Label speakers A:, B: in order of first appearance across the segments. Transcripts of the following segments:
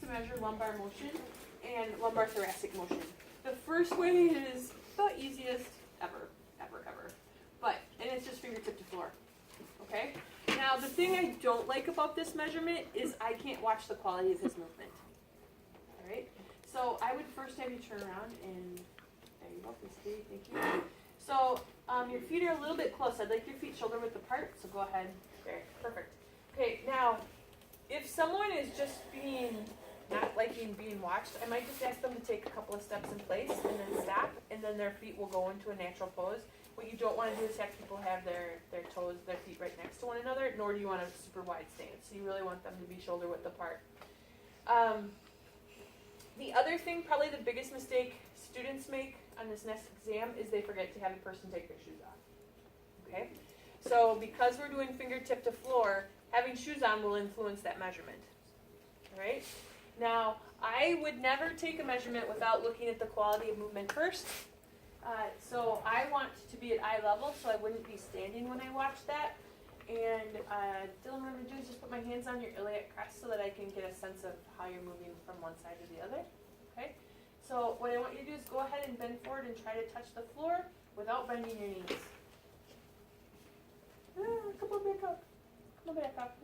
A: to measure lumbar motion and lumbar thoracic motion. The first way is the easiest ever. And it's just fingertip to floor. Okay? Now, the thing I don't like about this measurement is I can't watch the quality of his movement. Alright? So I would first have you turn around and, there you go, thank you. So, your feet are a little bit close. I'd like your feet shoulder width apart, so go ahead. There, perfect. Okay, now, if someone is just not liking being watched, I might just ask them to take a couple of steps in place and then stop, and then their feet will go into a natural pose. What you don't want to do is have people have their feet right next to one another, nor do you want a super wide stance. So you really want them to be shoulder width apart. The other thing, probably the biggest mistake students make on this next exam is they forget to have the person take their shoes off. Okay? So because we're doing fingertip to floor, having shoes on will influence that measurement. Alright? Now, I would never take a measurement without looking at the quality of movement first. So I want to be at eye level, so I wouldn't be standing when I watch that. And Dylan, what I'm going to do is just put my hands on your iliac crest so that I can get a sense of how you're moving from one side to the other. Okay? So what I want you to do is go ahead and bend forward and try to touch the floor without bending your knees. Come on back up. Come on back up.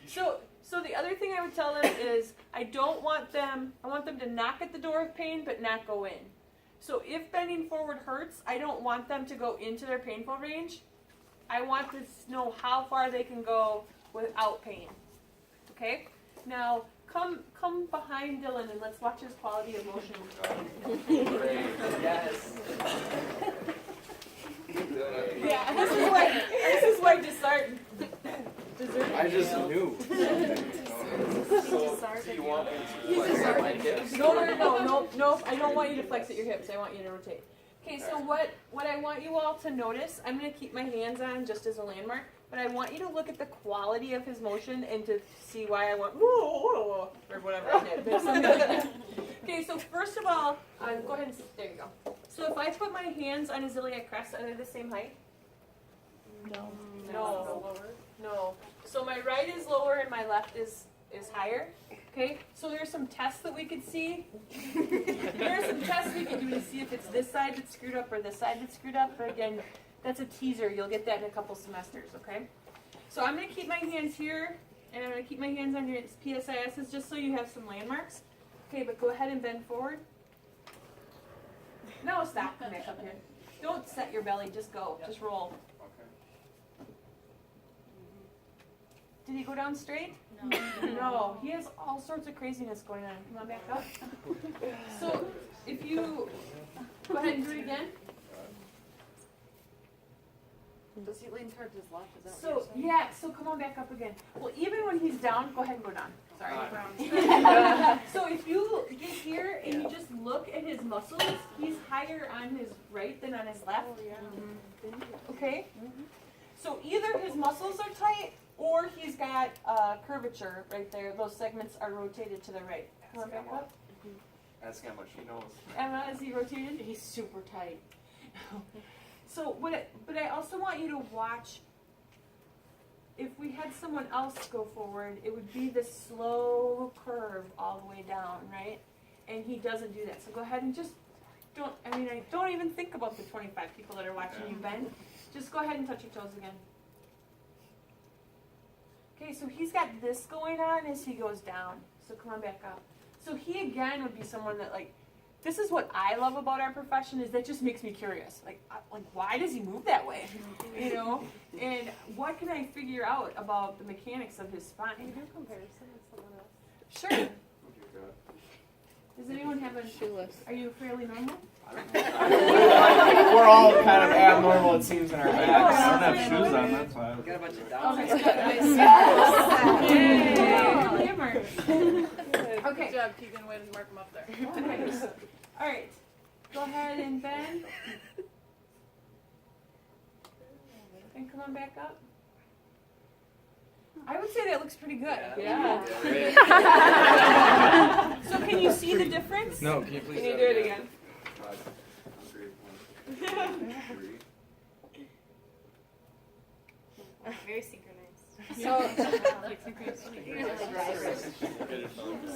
A: So the other thing I would tell them is I want them to knock at the door of pain but not go in. So if bending forward hurts, I don't want them to go into their painful range. I want to know how far they can go without pain. Okay? Now, come behind Dylan and let's watch his quality of motion.
B: Yes.
A: Yeah, this is why dessert.
B: I just knew.
C: So you want me to flex out my hips?
A: No, I don't want you to flex at your hips. I want you to rotate. Okay, so what I want you all to notice, I'm going to keep my hands on just as a landmark, but I want you to look at the quality of his motion and to see why I went, whoa, or whatever I did. Something like that. Okay, so first of all, go ahead and sit. There you go. So if I put my hands on his iliac crest, are they the same height? No. So my right is lower and my left is higher. Okay, so there's some tests that we could see. There are some tests we can do to see if it's this side that's screwed up or this side that's screwed up. But again, that's a teaser. You'll get that in a couple semesters, okay? So I'm going to keep my hands here, and I'm going to keep my hands on your PSISs just so you have some landmarks. Okay, but go ahead and bend forward. No, stop. Come back up here. Don't set your belly. Just go. Just roll. Did he go down straight? No. He has all sorts of craziness going on. Come on back up. So if you go ahead and do it again.
D: Does he lean towards his left? Is that
A: So
D: what you're saying?
A: yeah, so come on back up again. Well, even when he's down, go ahead and go down. Sorry. So if you get here and you just look at his muscles, he's higher on his right than on his left.
D: Oh, yeah.
A: Okay? So either his muscles are tight or he's got curvature right there. Those segments are rotated to the right. Come on back up.
C: Asking how much he knows.
A: Emma, is he rotated?
D: He's super tight.
A: So, but I also want you to watch, if we had someone else go forward, it would be this slow curve all the way down, right? And he doesn't do that. So go ahead and just I don't even think about the 25 people that are watching you bend. Just go ahead and touch your toes again. Okay, so he's got this going on as he goes down. So come on back up. So he again would be someone that this is what I love about our profession is that just makes me curious. Like why does he move that way? You know? And what can I figure out about the mechanics of his spine?
D: Can you do a comparison with someone else?
A: Sure. Does anyone have a
D: Shoeless.
A: Are you fairly normal?
B: We're all kind of abnormal, it seems, in our backs.
A: I
B: I
A: don't have
B: shoes on, that's why.
E: Got a bunch of
A: Okay.
D: Good job, Keegan. Way to mark him up there.
A: Okay. All right. Go ahead and bend. And come on back up. I would say that looks pretty good.
D: Yeah.
A: So can you see the difference?
B: No, can you please?
A: Can you do it again?
D: Very synchronized. So,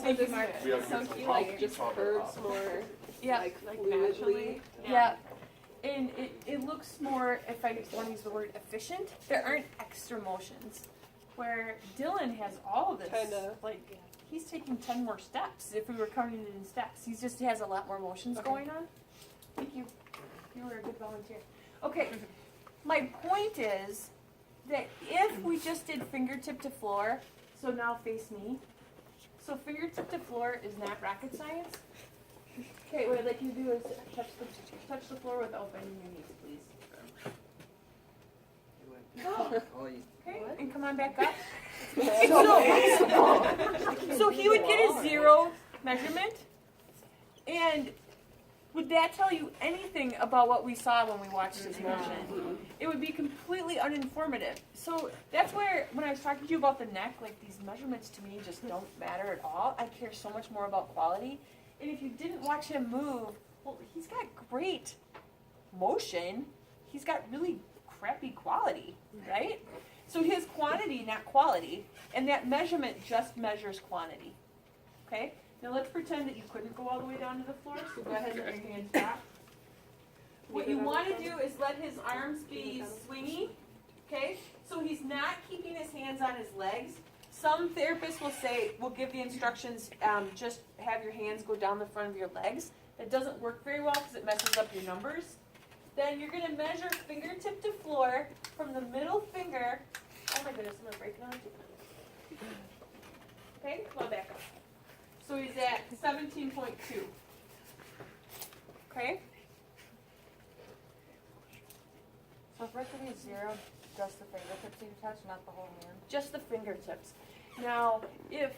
C: Thank you, Mark.
D: so he like just curves more
A: Yeah.
D: like
A: Fluidly.
D: naturally.
A: Yeah. And it looks more, if I want to use the word efficient, there aren't extra motions. Where Dylan has all of this,
D: Kinda.
A: like, he's taking 10 more steps if we were counting it in steps. He just has a lot more motions going on. Thank you. You were a good volunteer. Okay, my point is that if we just did fingertip to floor, so now face me. So fingertip to floor is not rocket science. Okay, what I'd like you to do is touch the floor without bending your knees, please. Okay, and come on back up. So he would get a 0 measurement, and would that tell you anything about what we saw when we watched his motion? It would be completely uninformative. So that's where, when I was talking to you about the neck, like these measurements to me just don't matter at all. I care so much more about quality. And if you didn't watch him move, well, he's got great motion. He's got really crappy quality, right? So his quantity, not quality, and that measurement just measures quantity. Okay? Now let's pretend that you couldn't go all the way down to the floor, so go ahead and bring your hands back. What you want to do is let his arms be swingy, okay? So he's not keeping his hands on his legs. Some therapists will give the instructions, just have your hands go down the front of your legs. That doesn't work very well because it messes up your numbers. Then you're going to measure fingertip to floor from the middle finger. Oh my goodness, I'm going to break it on. Okay, come on back up. So he's at 17.2. Okay?
E: So if we're going to 0, just the fingertips you touch, not the whole hand?
A: Just the fingertips. Now, if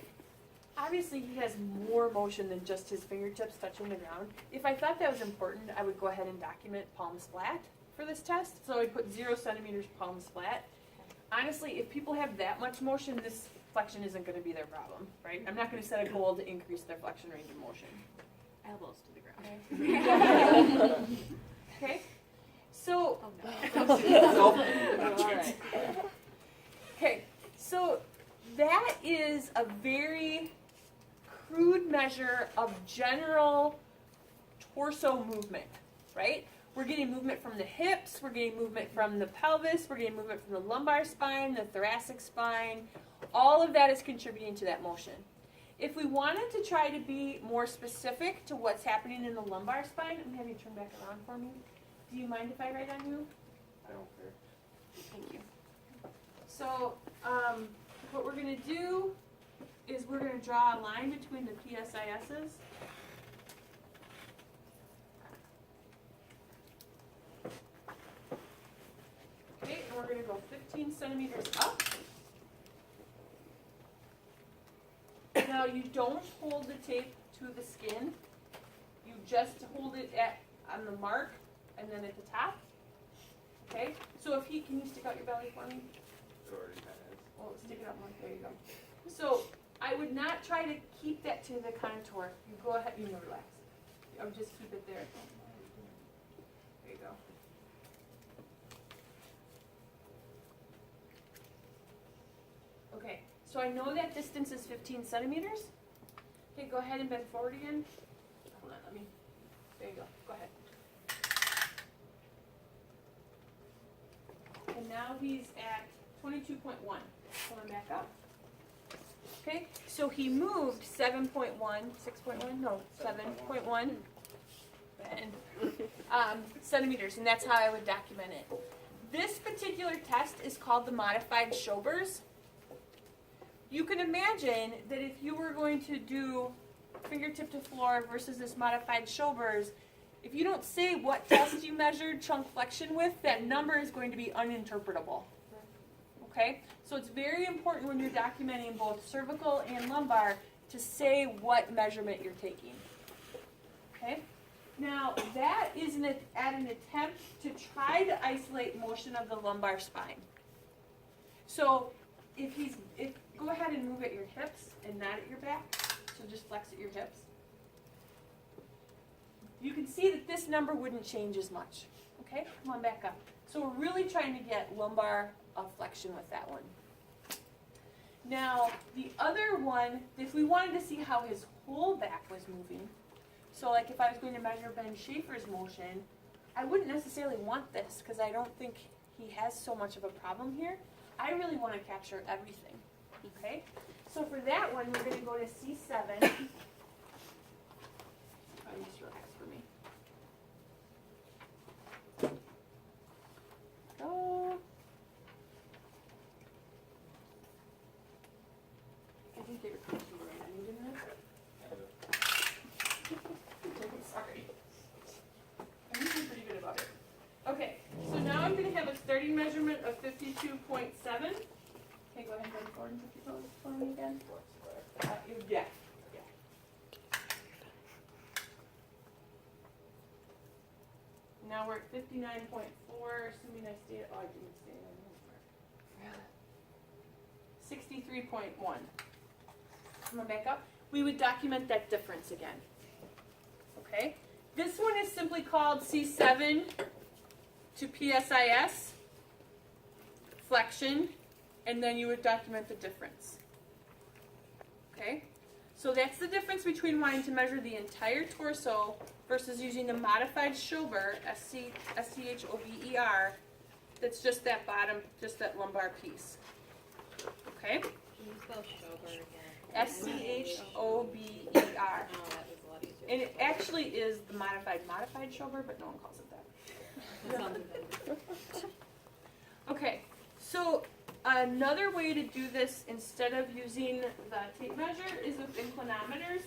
A: obviously he has more motion than just his fingertips touching the ground, if I thought that was important, I would go ahead and document palms flat for this test. So I'd put 0 centimeters palms flat. Honestly, if people have that much motion, this flexion isn't going to be their problem, right? I'm not going to set a goal to increase their flexion range of motion.
D: Elbows to the ground.
A: Okay? So, okay, so that is a very crude measure of general torso movement, right? We're getting movement from the hips, we're getting movement from the pelvis, we're getting movement from the lumbar spine, the thoracic spine. All of that is contributing to that motion. If we wanted to try to be more specific to what's happening in the lumbar spine, I'm going to have you turn back around for me. Do you mind if I write on you?
B: I don't care.
A: Thank you. So, what we're going to do is we're going to draw a line between the PSISs. Okay, and we're going to go 15 centimeters up. Now, you don't hold the tape to the skin. You just hold it on the mark and then at the top. Okay? So if can you stick out your belly for me?
B: It already kind of is.
A: Well, stick it up more. There you go. So I would not try to keep that to the contour. You go ahead, relax. I would just keep it there. There you go. Okay, so I know that distance is 15 centimeters. Okay, go ahead and bend forward again. Hold on, there you go. Go ahead. And now he's at 22.1. Coming back up. Okay, so he moved 7.1, 6.1, no, 7.1 and centimeters, and that's how I would document it. This particular test is called the modified Schober's. You can imagine that if you were going to do fingertip to floor versus this modified Schober's, if you don't say what test you measured trunk flexion with, that number is going to be uninterpretable. Okay? So it's very important when you're documenting both cervical and lumbar to say what measurement you're taking. Okay? Now, that is an attempt to try to isolate motion of the lumbar spine. So go ahead and move at your hips and not at your back. So just flex at your hips. You can see that this number wouldn't change as much. Okay, come on back up. So we're really trying to get lumbar flexion with that one. Now, the other one, if we wanted to see how his whole back was moving, so like if I was going to measure Ben Schaefer's motion, I wouldn't necessarily want this because I don't think he has so much of a problem here. I really want to capture everything, okay? So for that one, we're going to go to C7. Oh, just relax for me. Go. I think they were talking right on you, didn't I? Sorry. I'm usually pretty good about it. Okay, so now I'm going to have a starting measurement of 52.7. Okay, go ahead and bend forward and put your toes for me again. Yeah. Now we're at 59.4, assuming I stayed, oh, I didn't stay on 63.1. I'm gonna back up. We would document that difference again. Okay? This one is simply called C7 to PSIS, flexion, and then you would document the difference. Okay? So that's the difference between wanting to measure the entire torso versus using the modified Schober, S-C-H-O-B-E-R, that's just that bottom, just that lumbar piece. Okay?
D: Can you spell Schober again?
A: S-C-H-O-B-E-R.
D: Oh, that was a lot easier.
A: And it actually is the modified Schober, but no one calls it that.
D: That sounded better.
A: Okay, so another way to do this instead of using the tape measure is with inclinometers.